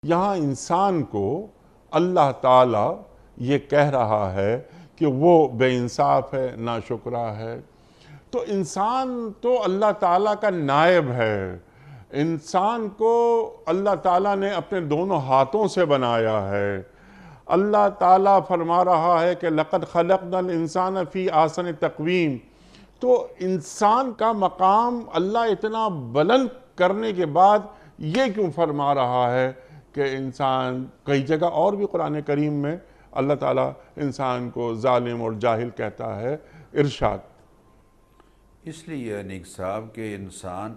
یہاں انسان کو اللہ تعالیٰ یہ کہہ رہا ہے کہ وہ بے انصاف ہے، ناشکرا ہے۔ تو انسان تو اللہ تعالیٰ کا نائب ہے۔ انسان کو اللہ تعالیٰ نے اپنے دونوں ہاتھوں سے بنایا ہے۔ اللہ تعالیٰ فرما رہا ہے کہ لَقَدْ خَلَقْنَا الْإِنسَانَ فِي أَحْسَنِ تَقْوِيمٍ۔ تو انسان کا مقام اللہ اتنا بلند کرنے کے بعد یہ کیوں فرما رہا ہے کہ انسان، کئی جگہ اور بھی قرآن کریم میں اللہ تعالیٰ انسان کو ظالم اور جاہل کہتا ہے۔ ارشاد۔ اس لیے انیک صاحب کہ انسان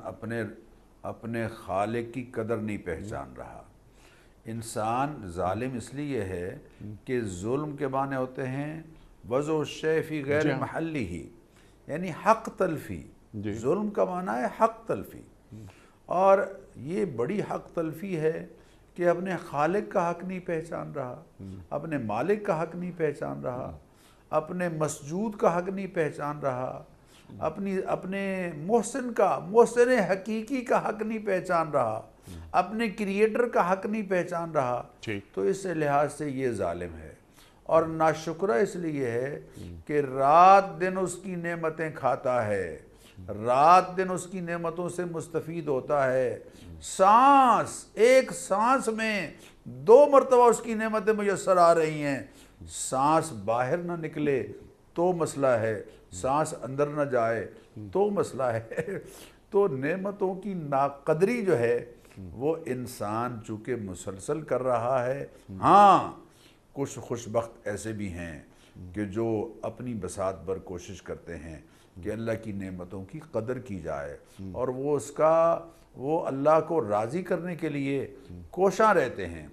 اپنے خالق کی قدر نہیں پہچان رہا۔ انسان ظالم اس لیے ہے کہ ظلم کے معنی ہوتے ہیں وضع الشیء فی غیر محلی ہی، یعنی حق تلفی۔ ظلم کا معنی ہے حق تلفی، اور یہ بڑی حق تلفی ہے کہ اپنے خالق کا حق نہیں پہچان رہا، اپنے مالک کا حق نہیں پہچان رہا، اپنے مسجود کا حق نہیں پہچان رہا، اپنے محسن حقیقی کا حق نہیں پہچان رہا، اپنے کریٹر کا حق نہیں پہچان رہا۔ تو اس لحاظ سے یہ ظالم ہے، اور ناشکرہ اس لیے ہے کہ رات دن اس کی نعمتیں کھاتا ہے، رات دن اس کی نعمتوں سے مستفید ہوتا ہے۔ ایک سانس میں 2 مرتبہ اس کی نعمتیں میسر آ رہی ہیں۔ سانس باہر نہ نکلے تو مسئلہ ہے، سانس اندر نہ جائے تو مسئلہ ہے۔ تو نعمتوں کی ناقدری جو ہے وہ انسان چونکہ مسلسل کر رہا ہے۔ ہاں، کچھ خوش بخت ایسے بھی ہیں کہ جو اپنی بساط پر کوشش کرتے ہیں کہ اللہ کی نعمتوں کی قدر کی جائے، اور وہ اللہ کو راضی کرنے کے لیے کوشاں رہتے ہیں۔